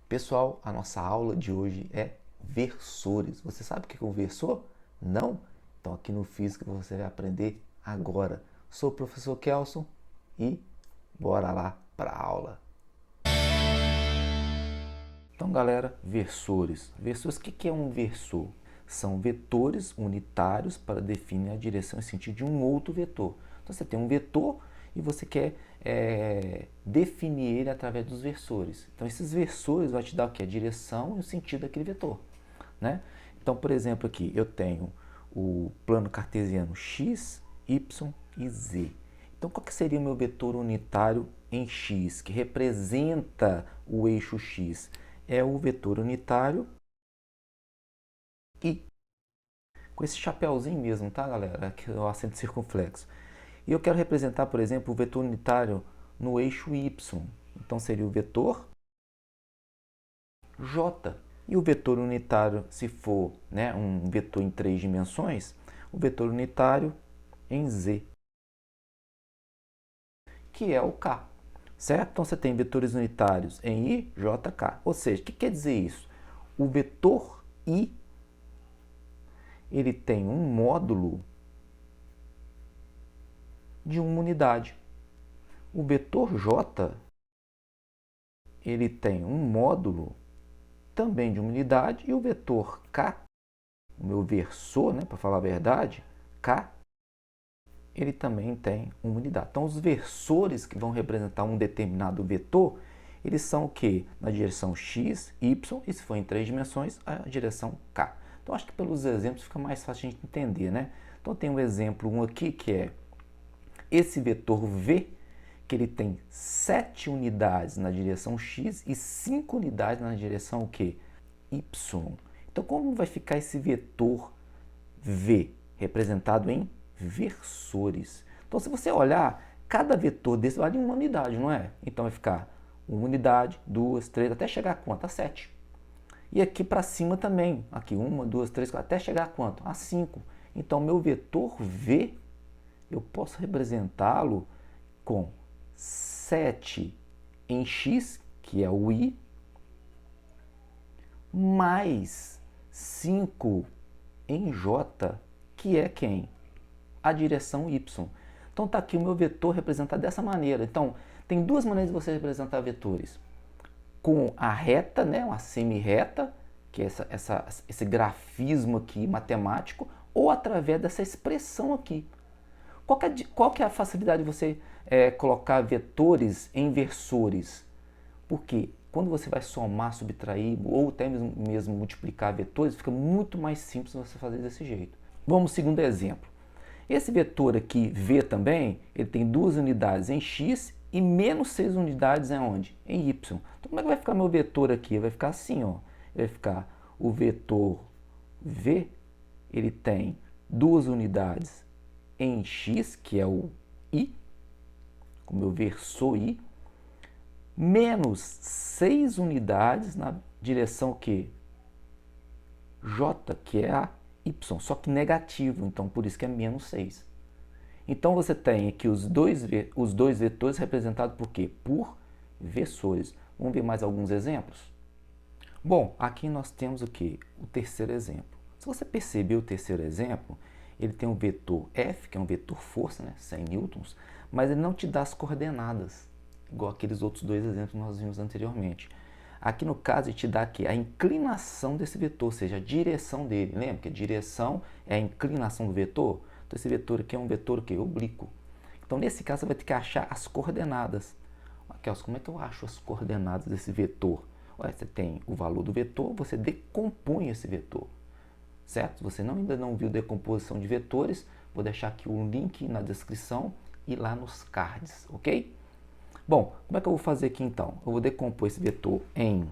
Pessoal, a nossa aula de hoje é versores. Você sabe o que é um versor? Não? Então aqui no Física você vai aprender agora. Sou o professor Kelson e bora lá para a aula. Então galera, versores. Versores, o que é um versor? São vetores unitários para definir a direção e sentido de um outro vetor. Então você tem um vetor e você quer definir ele através dos versores. Então esses versores vão te dar o que? A direção e o sentido daquele vetor, né? Então, por exemplo, aqui eu tenho o plano cartesiano x, y e z. Então qual que seria o meu vetor unitário em x, que representa o eixo x? É o vetor unitário I. Com esse chapéuzinho mesmo, tá, galera? Aqui é o acento circunflexo. E eu quero representar, por exemplo, o vetor unitário no eixo Y. Então seria o vetor J. E o vetor unitário, se for, né, um vetor em 3 dimensões, o vetor unitário em Z, que é o K. Certo? Então você tem vetores unitários em I, J, K. Ou seja, o que quer dizer isso? O vetor I ele tem um módulo de uma unidade. O vetor J ele tem um módulo também de uma unidade e o vetor K, o meu versor, né, para falar a verdade, K, ele também tem uma unidade. Então os versores que vão representar um determinado vetor, eles são o que? Na direção x, y e se for em 3 dimensões, a direção K. Então acho que pelos exemplos fica mais fácil a gente entender, né? Então tem um exemplo 1 aqui que é esse vetor V, que ele tem 7 unidades na direção x e 5 unidades na direção o quê? Y. Então como vai ficar esse vetor V, representado em versores? Então se você olhar, cada vetor desse vale uma unidade, não é? Então vai ficar uma unidade, duas, três, até chegar a quanto? A 7. E aqui para cima também, aqui 1, 2, 3, 4, até chegar a quanto? A 5. Então meu vetor V, eu posso representá-lo com 7 em x, que é o I, mais 5 em J, que é quem? A direção Y. Então está aqui o meu vetor representado dessa maneira. Então, tem duas maneiras de você representar vetores. Com a reta, né, uma semi-reta, que é esse grafismo aqui matemático, ou através dessa expressão aqui. Qual que é a facilidade de você colocar vetores em versores? Porque quando você vai somar, subtrair ou até mesmo multiplicar vetores, fica muito mais simples você fazer desse jeito. Vamos ao segundo exemplo. Esse vetor aqui, V também, ele tem 2 unidades em x e menos 6 unidades em onde? Em y. Então como é que vai ficar meu vetor aqui? Vai ficar assim, ó. Vai ficar o vetor V, ele tem 2 unidades em x, que é o I, o meu versor I, menos 6 unidades na direção que? J, que é a Y, só que negativo, então por isso que é menos 6. Então você tem aqui os dois vetores representados por quê? Por versores. Vamos ver mais alguns exemplos? Bom, aqui nós temos o que? O terceiro exemplo. Se você perceber o terceiro exemplo, ele tem um vetor F, que é um vetor força, né, 100 newtons, mas ele não te dá as coordenadas, igual aqueles outros dois exemplos que nós vimos anteriormente. Aqui no caso, ele te dá aqui a inclinação desse vetor, ou seja, a direção dele. Lembra que a direção é a inclinação do vetor? Então esse vetor aqui é um vetor que oblíquo. Então nesse caso você vai ter que achar as coordenadas. Kelson, como é que eu acho as coordenadas desse vetor? Olha, você tem o valor do vetor, você decompõe esse vetor. Certo? Se você ainda não viu decomposição de vetores, vou deixar aqui o link na descrição e lá nos cards, ok? Bom, como é que eu vou fazer aqui então? Eu vou decompor esse vetor em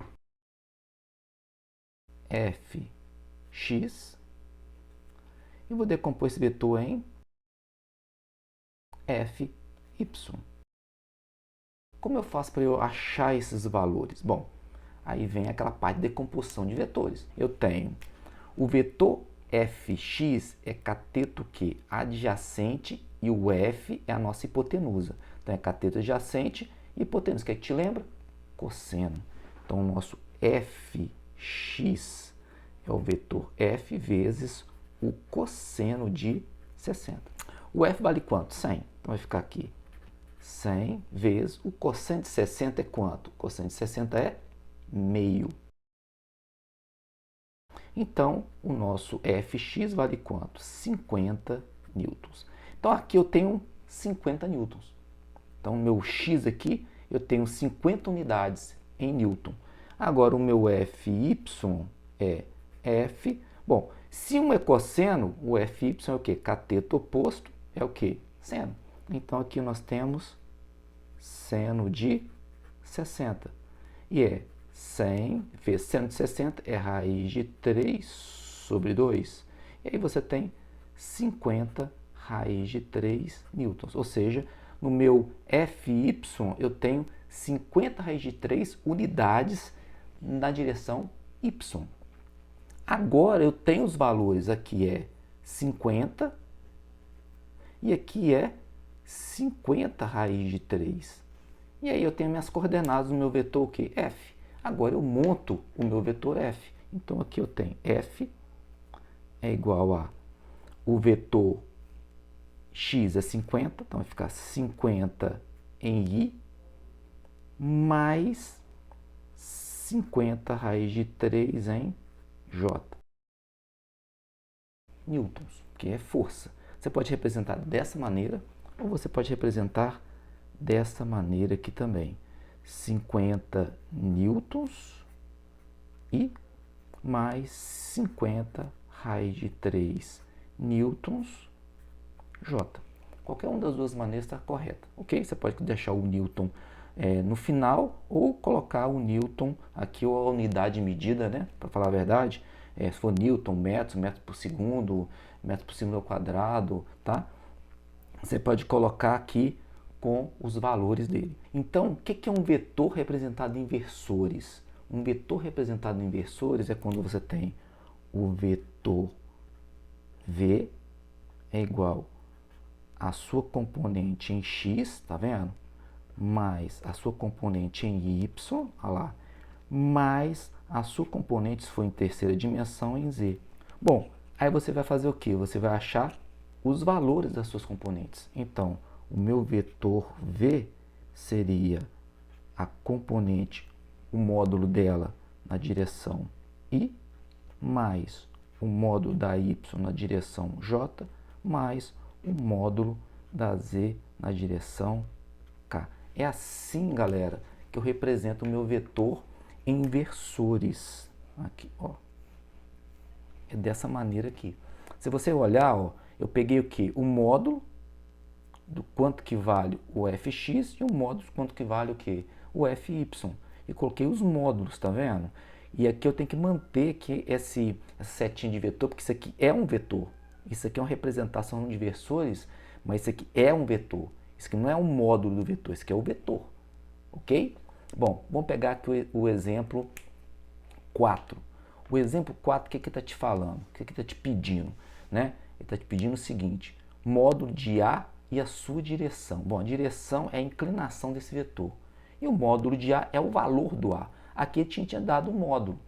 fx e vou decompor esse vetor em fy. Como eu faço para eu achar esses valores? Bom, aí vem aquela parte de decomposição de vetores. Eu tenho o vetor fx é cateto Q adjacente e o f é a nossa hipotenusa. Então é cateto adjacente e hipotenusa. O que é que te lembra? Cosseno. Então o nosso fx é o vetor f vezes o cosseno de 60. O f vale quanto? 100. Então vai ficar aqui 100 vezes o cosseno de 60 é quanto? O cosseno de 60 é meio. Então, o nosso fx vale quanto? 50 newtons. Então, aqui eu tenho 50 newtons. Então, o meu x aqui, eu tenho 50 unidades em newton. Agora, o meu fy é f. Bom, se um é cosseno, o fy é o quê? Cateto oposto é o quê? Seno. Então, aqui nós temos seno de 60. E é 100 vezes seno de 60 é raiz de 3 sobre 2. E aí você tem 50 raiz de 3 newtons. Ou seja, no meu fy eu tenho 50 raiz de 3 unidades na direção y. Agora eu tenho os valores, aqui é 50 e aqui é 50 raiz de 3. E aí eu tenho minhas coordenadas do meu vetor o quê? F. Agora eu monto o meu vetor F. Então aqui eu tenho F é igual a o vetor x é 50, então vai ficar 50 em I mais 50 raiz de 3 em J. Newtons, que é força. Você pode representar dessa maneira ou você pode representar dessa maneira aqui também. 50 newtons e mais 50 raiz de 3 newtons J. Qualquer uma das duas maneiras está correta, ok? Você pode deixar o newton no final ou colocar o newton aqui, ou a unidade medida, né? Para falar a verdade, se for newton, metros, metro por segundo ao quadrado, tá? Você pode colocar aqui com os valores dele. Então, o que é um vetor representado em versores? Um vetor representado em versores é quando você tem o vetor V é igual a sua componente em x, tá vendo? Mais a sua componente em y, olha lá, mais a sua componente, se for em terceira dimensão, em z. Bom, aí você vai fazer o quê? Você vai achar os valores das suas componentes. Então, o meu vetor V seria a componente, o módulo dela na direção I, mais o módulo da Y na direção J, mais o módulo da Z na direção K. É assim, galera, que eu represento o meu vetor em versores. Aqui, ó. É dessa maneira aqui. Se você olhar, ó, eu peguei o que? O módulo do quanto que vale o fx e o módulo do quanto que vale o que? O fy. E coloquei os módulos, tá vendo? E aqui eu tenho que manter aqui essa setinha de vetor, porque isso aqui é um vetor. Isso aqui é uma representação de versores, mas isso aqui é um vetor. Isso aqui não é um módulo do vetor, isso aqui é o vetor. Ok? Bom, vamos pegar aqui o exemplo 4. O exemplo 4, o que está te falando? O que está te pedindo? Né? Ele está te pedindo o seguinte: módulo de A e a sua direção. Bom, a direção é a inclinação desse vetor. E o módulo de A é o valor do A. Aqui ele tinha dado o módulo.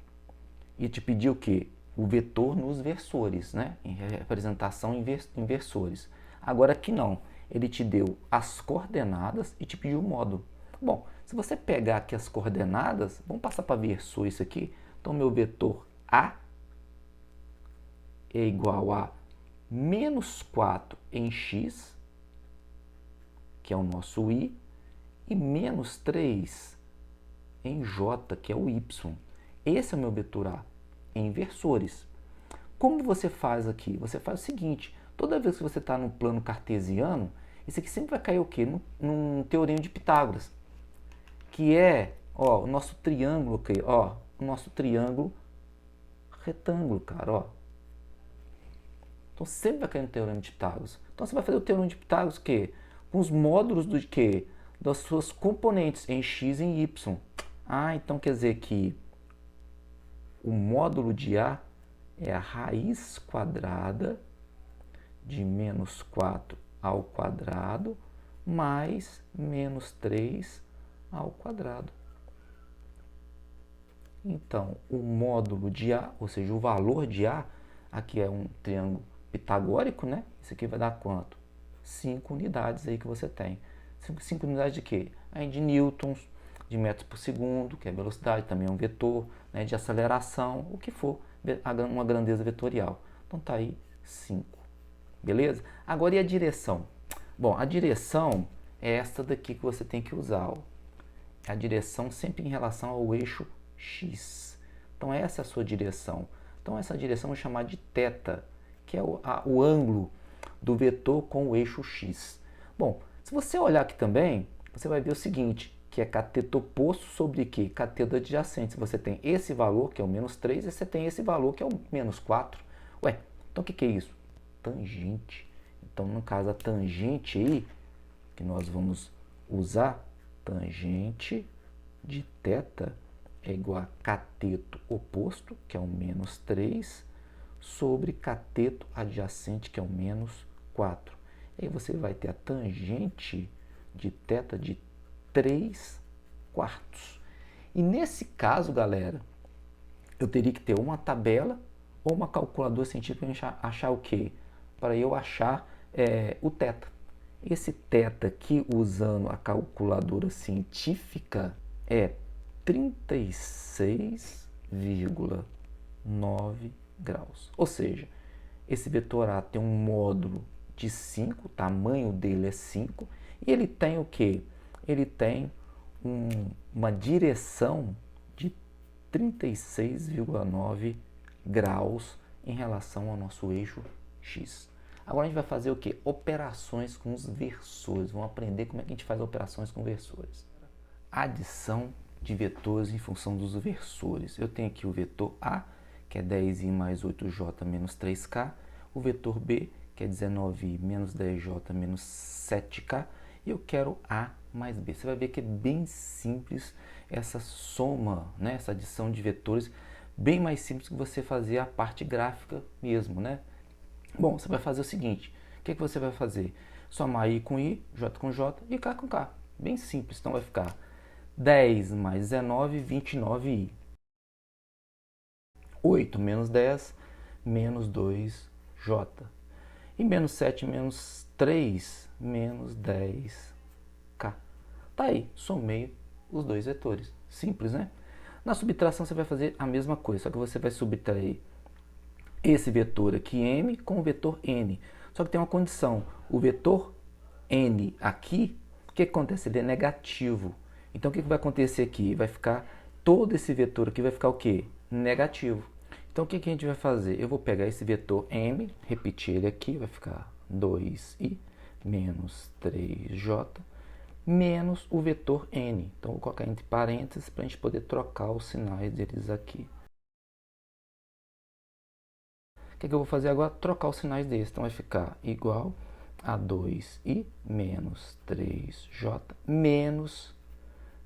E te pediu o quê? O vetor nos versores, né? Em representação em versores. Agora aqui não. Ele te deu as coordenadas e te pediu o módulo. Bom, se você pegar aqui as coordenadas, vamos passar para versor isso aqui. Então, meu vetor A é igual a menos 4 em x, que é o nosso y, e menos 3 em j, que é o y. Esse é o meu vetor A, em versores. Como você faz aqui? Você faz o seguinte: toda vez que você está no plano cartesiano, isso aqui sempre vai cair o quê? Num teorema de Pitágoras, que é, ó, o nosso triângulo, okay? Ó, o nosso triângulo retângulo, cara, ó. Então sempre vai cair no teorema de Pitágoras. Então você vai fazer o teorema de Pitágoras o quê? Com os módulos do quê? Das suas componentes em x e em y. Ah, então quer dizer que o módulo de A é a raiz quadrada de menos 4 ao quadrado mais menos 3 ao quadrado. Então, o módulo de A, ou seja, o valor de A, aqui é um triângulo pitagórico, né? Isso aqui vai dar quanto? 5 unidades aí que você tem. 5 unidades de quê? Aí de newtons, de metros por segundo, que é velocidade, também é um vetor, né? De aceleração, o que for, uma grandeza vetorial. Então tá aí 5. Beleza? Agora e a direção? Bom, a direção é esta daqui que você tem que usar, ó. A direção sempre em relação ao eixo X. Então essa é a sua direção. Então essa direção eu vou chamar de θ, que é o ângulo do vetor com o eixo X. Bom, se você olhar aqui também, você vai ver o seguinte, que é cateto oposto sobre que? Cateto adjacente. Se você tem esse valor, que é o menos 3, e você tem esse valor, que é o menos 4. Ué, então o que é isso? Tangente. Então, no caso, a tangente aí, que nós vamos usar, tangente de θ é igual a cateto oposto, que é o menos 3, sobre cateto adjacente, que é o menos 4. E aí você vai ter a tangente de θ de 3 quartos. E nesse caso, galera, eu teria que ter uma tabela ou uma calculadora científica para achar o quê? Para eu achar o θ. Esse θ aqui, usando a calculadora científica, é 36,9 graus. Ou seja, esse vetor A tem um módulo de 5, o tamanho dele é 5, e ele tem o quê? Ele tem uma direção de 36,9 graus em relação ao nosso eixo X. Agora a gente vai fazer o que? Operações com os versores. Vamos aprender como é que a gente faz operações com versores. Adição de vetores em função dos versores. Eu tenho aqui o vetor A, que é 10i mais 8j menos 3k. O vetor B, que é 19i menos 10j menos 7k. E eu quero A mais B. Você vai ver que é bem simples essa soma, né? Essa adição de vetores, bem mais simples que você fazer a parte gráfica mesmo, né? Bom, você vai fazer o seguinte, o que você vai fazer? Somar I com I, J com J e K com K. Bem simples, então vai ficar 10 mais 19, 29i. 8 menos 10, menos 2j. E menos 7 menos 3, menos 10k. Tá aí, somei os dois vetores. Simples, né? Na subtração você vai fazer a mesma coisa, só que você vai subtrair esse vetor aqui, m, com o vetor n. Só que tem uma condição. O vetor n aqui, o que acontece? Ele é negativo. Então, o que vai acontecer aqui? Vai ficar, todo esse vetor aqui vai ficar o quê? Negativo. Então, o que a gente vai fazer? Eu vou pegar esse vetor m, repetir ele aqui, vai ficar 2i menos 3j menos o vetor n. Então, vou colocar entre parênteses para a gente poder trocar os sinais deles aqui. O que eu vou fazer agora? Trocar os sinais deles. Então, vai ficar igual a 2i menos 3j menos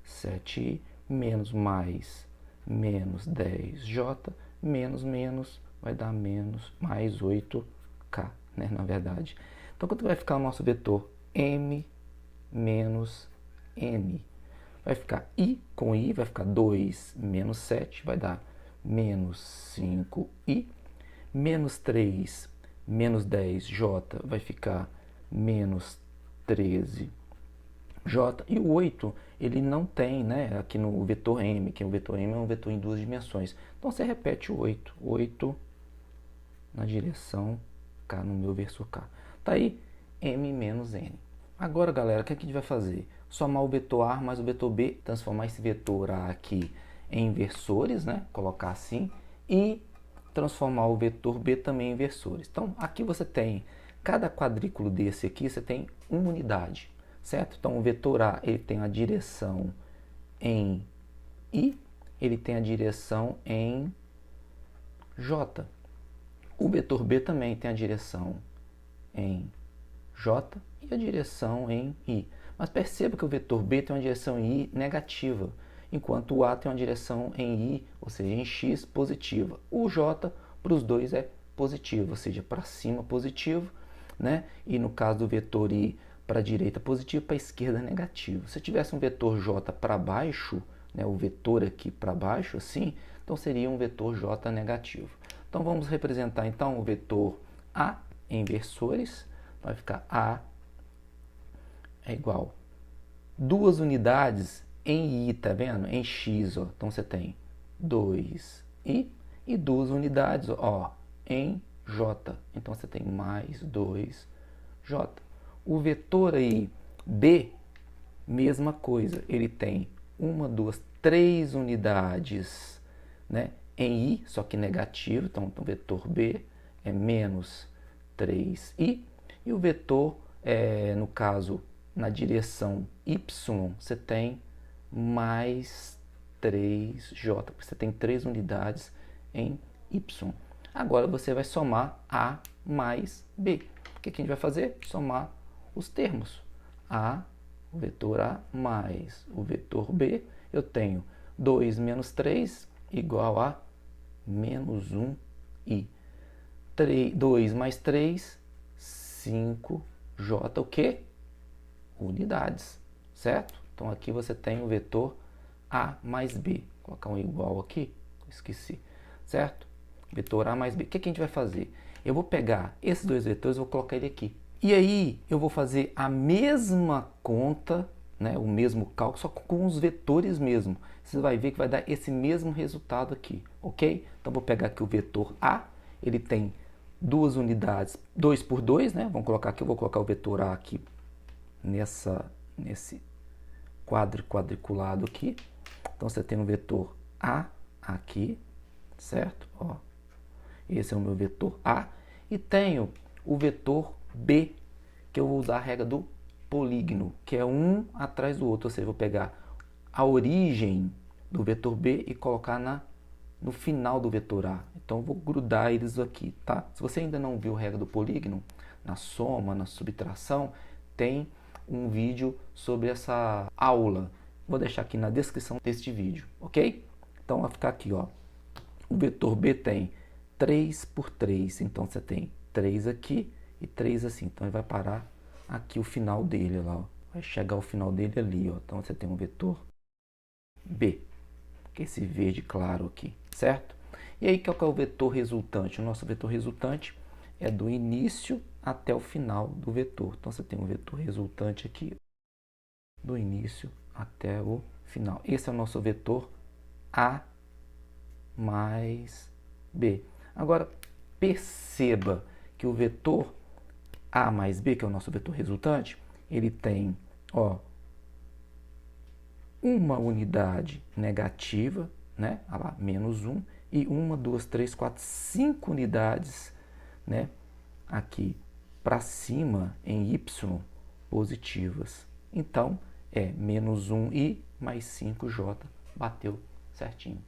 7i menos mais menos 10j menos menos vai dar menos mais 8k, né? Na verdade. Então, quanto vai ficar o nosso vetor? M menos n. Vai ficar i com i, vai ficar 2 menos 7, vai dar menos 5i. Menos 3 menos 10j vai ficar menos 13j. E o 8, ele não tem, né, aqui no vetor m, que o vetor m é um vetor em duas dimensões. Então, você repete o 8. 8 na direção k, no meu versor k. Tá aí, m menos n. Agora, galera, o que a gente vai fazer? Somar o vetor A mais o vetor B, transformar esse vetor A aqui em versores, né? Colocar assim, e transformar o vetor B também em versores. Então, aqui você tem, cada quadrículo desse aqui, você tem uma unidade, certo? Então, o vetor A, ele tem a direção em I, ele tem a direção em J. O vetor B também tem a direção em J e a direção em I. Mas perceba que o vetor B tem uma direção em I negativa, enquanto o A tem uma direção em I, ou seja, em X, positiva. O J, para os dois, é positivo, ou seja, para cima positivo, né? E no caso do vetor I, para a direita positivo, para a esquerda negativo. Se tivesse um vetor J para baixo, né, o vetor aqui para baixo, assim, então seria um vetor J negativo. Então vamos representar então o vetor A em versores, vai ficar A é igual 2 unidades em I, tá vendo? Em X, ó. Então você tem 2I e 2 unidades, ó, em J. Então você tem mais 2J. O vetor aí B, mesma coisa, ele tem 1, 2, 3 unidades, né, em I, só que negativo, então o vetor B é menos 3I, e o vetor, no caso, na direção Y, você tem mais 3J, porque você tem 3 unidades em Y. Agora você vai somar A mais B. O que a gente vai fazer? Somar os termos. O vetor A mais o vetor B, eu tenho 2 menos 3 igual a menos 1i. 2 mais 3, 5J, o quê? Unidades, certo? Então aqui você tem o vetor A mais B. Vou colocar um igual aqui, esqueci, certo? Vetor A mais B. O que a gente vai fazer? Eu vou pegar esses dois vetores e vou colocar ele aqui. E aí eu vou fazer a mesma conta, né, o mesmo cálculo, só com os vetores mesmo. Você vai ver que vai dar esse mesmo resultado aqui, ok? Então vou pegar aqui o vetor A, ele tem duas unidades, 2 por 2, né? Vamos colocar aqui, eu vou colocar o vetor A aqui nesse quadriculado aqui. Então você tem o vetor A aqui, certo? Ó, esse é o meu vetor A. E tenho o vetor B, que eu vou usar a regra do polígono, que é um atrás do outro. Ou seja, eu vou pegar a origem do vetor B e colocar no final do vetor A. Então eu vou grudar eles aqui, tá? Se você ainda não viu a regra do polígono, na soma, na subtração, tem um vídeo sobre essa aula. Vou deixar aqui na descrição deste vídeo, ok? Então vai ficar aqui, ó. O vetor B tem 3 por 3, então você tem 3 aqui e 3 assim. Então ele vai parar aqui o final dele lá, ó. Vai chegar ao final dele ali, ó. Então você tem um vetor B, que é esse verde claro aqui, certo? E aí qual que é o vetor resultante? O nosso vetor resultante é do início até o final do vetor. Então você tem um vetor resultante aqui, do início até o final. Esse é o nosso vetor A mais B. Agora perceba que o vetor A mais B, que é o nosso vetor resultante, ele tem, ó, uma unidade negativa, né? Olha lá, menos 1, e 1, 2, 3, 4, 5 unidades, né? Aqui para cima em Y positivas. Então é menos 1i mais 5j, bateu certinho.